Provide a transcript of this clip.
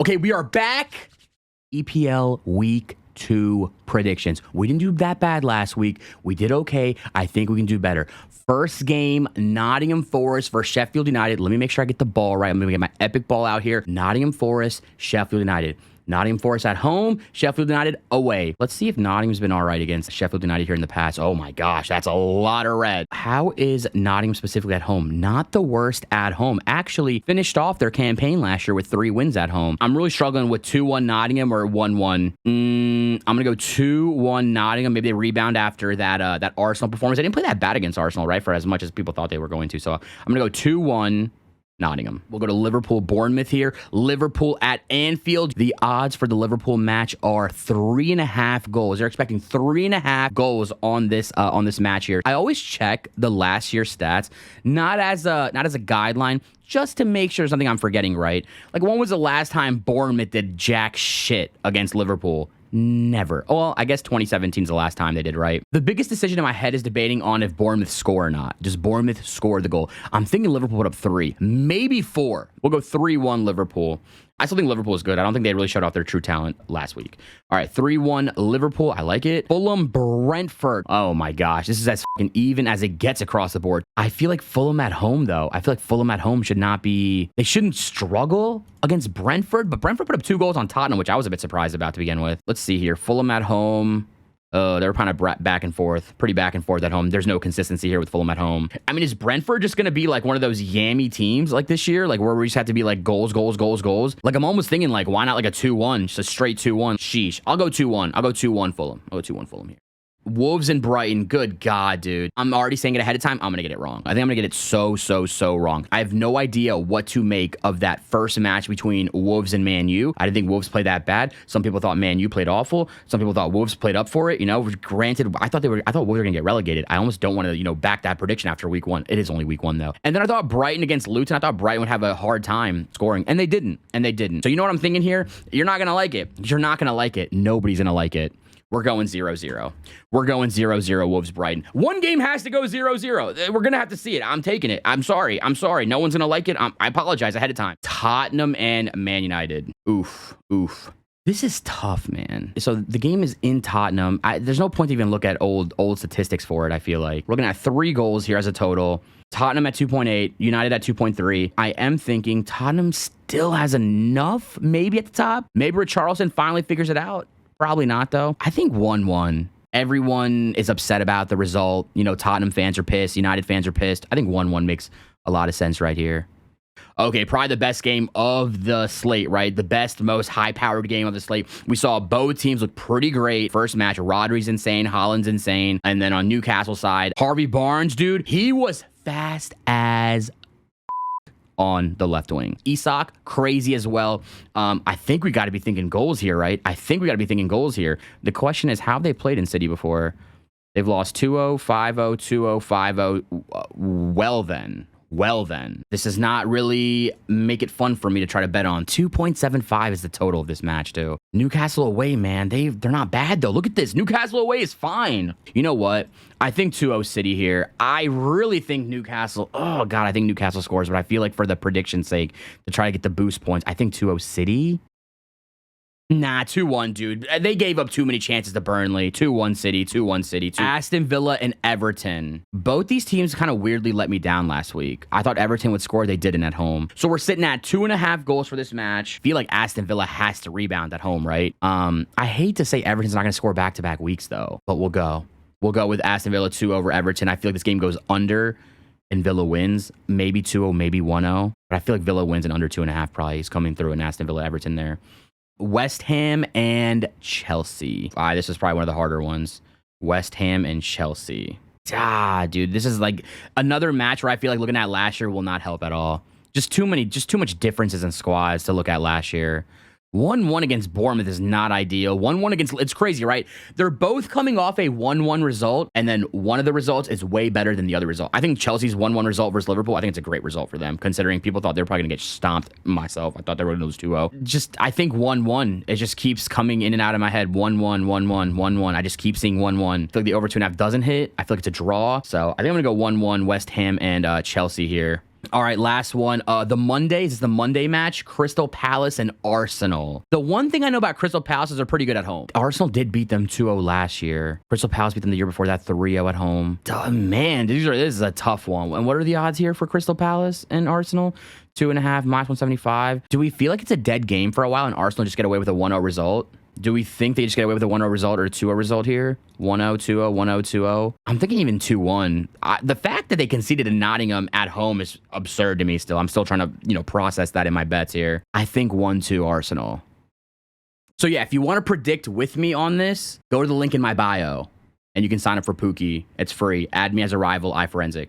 Okay, we are back. EPL Week 2 predictions. We didn't do that bad last week. We did okay. I think we can do better. First game, Nottingham Forest versus Sheffield United. Let me make sure I get the ball right. I'm going to get my epic ball out here. Nottingham Forest, Sheffield United. Nottingham Forest at home, Sheffield United away. Let's see if Nottingham's been all right against Sheffield United here in the past. Oh my gosh, that's a lot of red. How is Nottingham specifically at home? Not the worst at home. Actually finished off their campaign last year with 3 wins at home. I'm really struggling with 2-1 Nottingham or 1-1. I'm going to go 2-1 Nottingham. Maybe they rebound after that Arsenal performance. They didn't play that bad against Arsenal, right? For as much as people thought they were going to. So I'm going to go 2-1 Nottingham. We'll go to Liverpool, Bournemouth here. Liverpool at Anfield. The odds for the Liverpool match are 3.5 goals. They're expecting 3.5 goals on this match here. I always check the last year's stats, not as a guideline, just to make sure there's something I'm forgetting, right? Like, when was the last time Bournemouth did jack shit against Liverpool? Never. Oh, well, I guess 2017 is the last time they did, right? The biggest decision in my head is debating on if Bournemouth score or not. Does Bournemouth score the goal? I'm thinking Liverpool put up 3, maybe 4. We'll go 3-1 Liverpool. I still think Liverpool is good. I don't think they really showed off their true talent last week. All right, 3-1 Liverpool. I like it. Fulham, Brentford. Oh my gosh, this is as fucking even as it gets across the board. I feel like Fulham at home, though. I feel like Fulham at home should not be... They shouldn't struggle against Brentford, but Brentford put up 2 goals on Tottenham, which I was a bit surprised about to begin with. Let's see here. Fulham at home. They were kind of back and forth, pretty back and forth at home. There's no consistency here with Fulham at home. I mean, is Brentford just going to be like one of those yammy teams like this year? Like where we just have to be like goals, goals, goals, goals? Like I'm almost thinking like, why not like a 2-1? Just a straight 2-1. Sheesh. I'll go 2-1. I'll go 2-1 Fulham. I'll go 2-1 Fulham here. Wolves and Brighton. Good God, dude. I'm already saying it ahead of time. I'm going to get it wrong. I think I'm going to get it so wrong. I have no idea what to make of that first match between Wolves and Man U. I didn't think Wolves played that bad. Some people thought Man U played awful. Some people thought Wolves played up for it. You know, granted, I thought Wolves were going to get relegated. I almost don't want to, back that prediction after week 1. It is only week 1 though. And then I thought Brighton against Luton. I thought Brighton would have a hard time scoring, and they didn't. So you know what I'm thinking here? You're not going to like it. You're not going to like it. Nobody's going to like it. We're going 0-0. We're going 0-0 Wolves Brighton. One game has to go 0-0. We're going to have to see it. I'm taking it. I'm sorry. No one's going to like it. I apologize ahead of time. Tottenham and Man United. Oof. This is tough, man. So the game is in Tottenham. There's no point to even look at old statistics for it, I feel like. We're looking at 3 goals here as a total. Tottenham at 2.8, United at 2.3. I am thinking Tottenham still has enough, maybe at the top. Maybe Richarlison finally figures it out. Probably not, though. I think 1-1. Everyone is upset about the result. Tottenham fans are pissed. United fans are pissed. I think 1-1 makes a lot of sense right here. Okay, probably the best game of the slate, right? The best, most high-powered game of the slate. We saw both teams look pretty great. First match, Rodri's insane. Haaland's insane. And then on Newcastle side, Harvey Barnes, dude, he was fast as on the left wing. Isak, crazy as well. I think we got to be thinking goals here, right? The question is, how have they played in City before? They've lost 2-0, 5-0, 2-0, 5-0. Well then. This does not really make it fun for me to try to bet on. 2.75 is the total of this match, too. Newcastle away, man. They're not bad, though. Look at this. Newcastle away is fine. You know what? I think 2-0 City here. I really think Newcastle... Oh, God, I think Newcastle scores, but I feel like for the prediction's sake, to try to get the boost points, I think 2-0 City... Nah, 2-1, dude. They gave up too many chances to Burnley. 2-1 City, 2-1 City. Aston Villa and Everton. Both these teams kind of weirdly let me down last week. I thought Everton would score. They didn't at home. So we're sitting at 2.5 goals for this match. I feel like Aston Villa has to rebound at home, right? I hate to say Everton's not going to score back-to-back weeks, though. But we'll go. We'll go with Aston Villa 2 over Everton. I feel like this game goes under and Villa wins. Maybe 2-0, maybe 1-0. But I feel like Villa wins and under 2.5 probably is coming through in Aston Villa Everton there. West Ham and Chelsea. This is probably one of the harder ones. West Ham and Chelsea. Dude, this is like another match where I feel like looking at last year will not help at all. Just too much differences in squads to look at last year. 1-1 against Bournemouth is not ideal. 1-1 against... It's crazy, right? They're both coming off a 1-1 result, and then one of the results is way better than the other result. I think Chelsea's 1-1 result versus Liverpool, I think it's a great result for them, considering people thought they were probably going to get stomped. Myself, I thought they were going to lose 2-0. I think 1-1, it just keeps coming in and out of my head. 1-1, 1-1, 1-1. I just keep seeing 1-1. I feel like the over 2.5 doesn't hit. I feel like it's a draw. So I think I'm going to go 1-1 West Ham and Chelsea here. All right, last one. The Mondays is the Monday match, Crystal Palace and Arsenal. The one thing I know about Crystal Palace is they're pretty good at home. Arsenal did beat them 2-0 last year. Crystal Palace beat them the year before that 3-0 at home. Oh, man, this is a tough one. And what are the odds here for Crystal Palace and Arsenal? 2.5, -175. Do we feel like it's a dead game for a while and Arsenal just get away with a 1-0 result? Do we think they just get away with a 1-0 result or a 2-0 result here? 1-0, 2-0, 1-0, 2-0. I'm thinking even 2-1. The fact that they conceded to Nottingham at home is absurd to me still. I'm still trying to, process that in my bets here. I think 1-2 Arsenal. So yeah, if you want to predict with me on this, go to the link in my bio and you can sign up for Pooky. It's free. Add me as a rival, iForenzic.